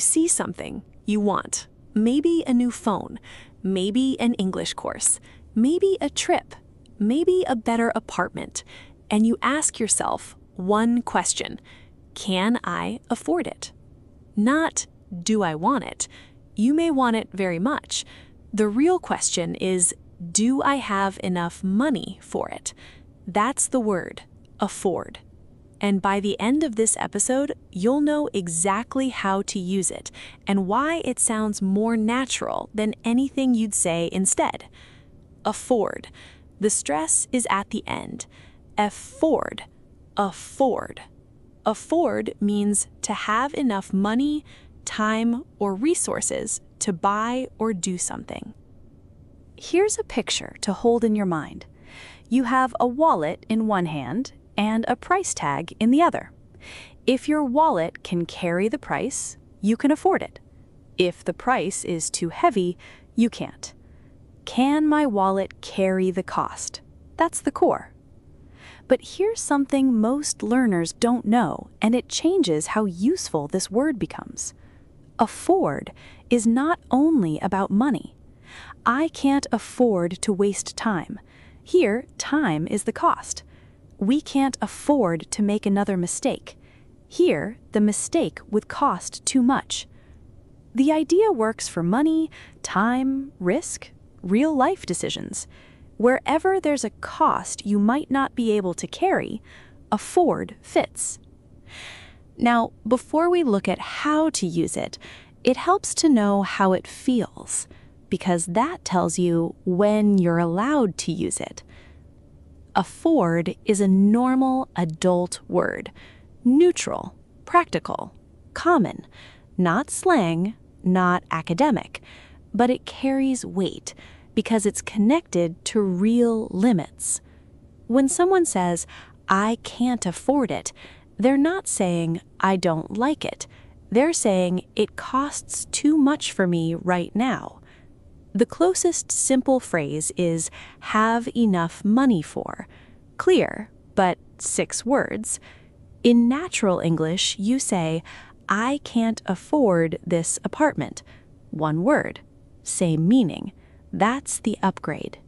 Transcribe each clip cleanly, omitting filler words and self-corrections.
see something you want, maybe a new phone, maybe an English course, maybe a trip, maybe a better apartment, and you ask yourself one question: can I afford it? Not, do I want it? You may want it very much. The real question is, do I have enough money for it? That's the word, afford. And by the end of this episode, you'll know exactly how to use it and why it sounds more natural than anything you'd say instead. Afford. The stress is at the end. A-FFORD. Afford. Afford means to have enough money, time, or resources to buy or do something. Here's a picture to hold in your mind. You have a wallet in one hand and a price tag in the other. If your wallet can carry the price, you can afford it. If the price is too heavy, you can't. Can my wallet carry the cost? That's the core. But here's something most learners don't know, and it changes how useful this word becomes. Afford is not only about money. I can't afford to waste time. Here, time is the cost. We can't afford to make another mistake. Here, the mistake would cost too much. The idea works for money, time, risk, real-life decisions. Wherever there's a cost you might not be able to carry, afford fits. Now, before we look at how to use it, it helps to know how it feels, because that tells you when you're allowed to use it. Afford is a normal adult word, neutral, practical, common, not slang, not academic, but it carries weight because it's connected to real limits. When someone says, "I can't afford it," they're not saying, "I don't like it." They're saying, "It costs too much for me right now." The closest simple phrase is "have enough money for." Clear, but 6 words. In natural English, you say, "I can't afford this apartment." 1 word, same meaning. That's the upgrade.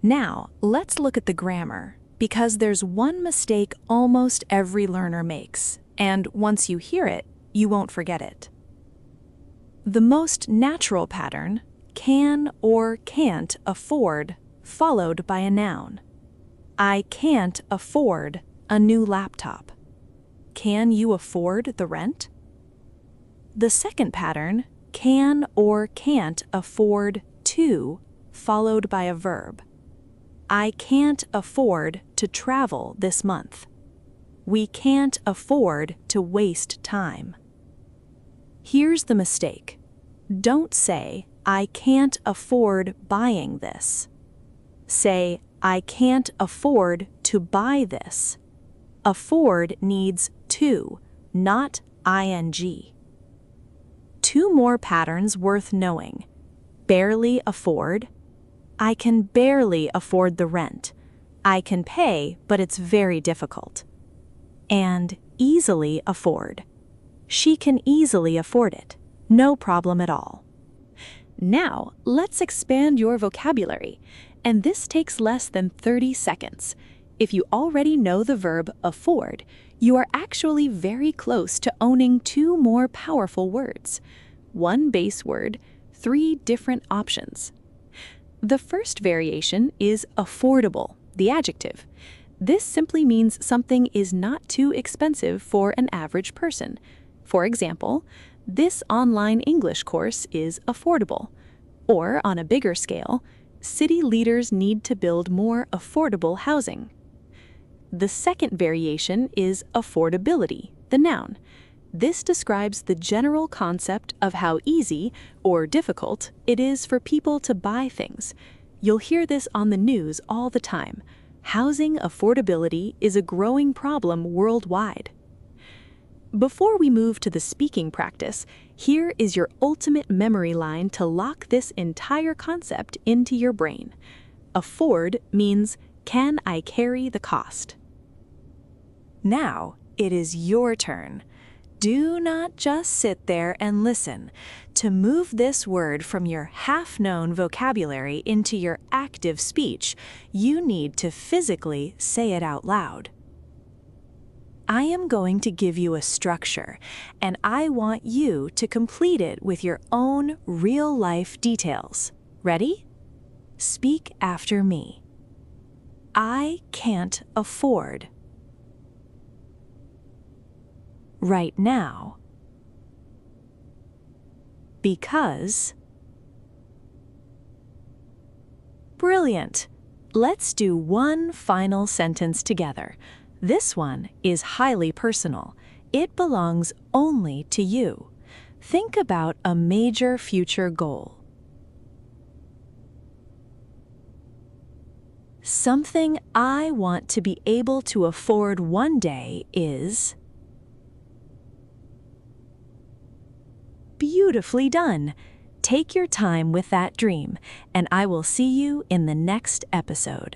Now, let's look at the grammar, because there's one mistake almost every learner makes, and once you hear it, you won't forget it. The most natural pattern, can or can't afford, followed by a noun. I can't afford a new laptop. Can you afford the rent? The second pattern, can or can't afford to, followed by a verb. I can't afford to travel this month. We can't afford to waste time. Here's the mistake. Don't say, "I can't afford buying this." Say, "I can't afford to buy this." Afford needs to, not ing. 2 more patterns worth knowing. Barely afford. I can barely afford the rent. I can pay, but it's very difficult. And easily afford. She can easily afford it. No problem at all. Now, let's expand your vocabulary, and this takes less than 30 seconds. If you already know the verb afford, you are actually very close to owning 2 more powerful words. 1 base word, 3 different options. The first variation is affordable, the adjective. This simply means something is not too expensive for an average person. For example, this online English course is affordable. Or, on a bigger scale, city leaders need to build more affordable housing. The second variation is affordability, the noun. This describes the general concept of how easy or difficult it is for people to buy things. You'll hear this on the news all the time. Housing affordability is a growing problem worldwide. Before we move to the speaking practice, here is your ultimate memory line to lock this entire concept into your brain. Afford means, can I carry the cost? Now, it is your turn. Do not just sit there and listen. To move this word from your half-known vocabulary into your active speech, you need to physically say it out loud. I am going to give you a structure, and I want you to complete it with your own real-life details. Ready? Speak after me. I can't afford. Right now. Because. Brilliant! Let's do one final sentence together. This one is highly personal. It belongs only to you. Think about a major future goal. Something I want to be able to afford one day is... Beautifully done! Take your time with that dream, and I will see you in the next episode.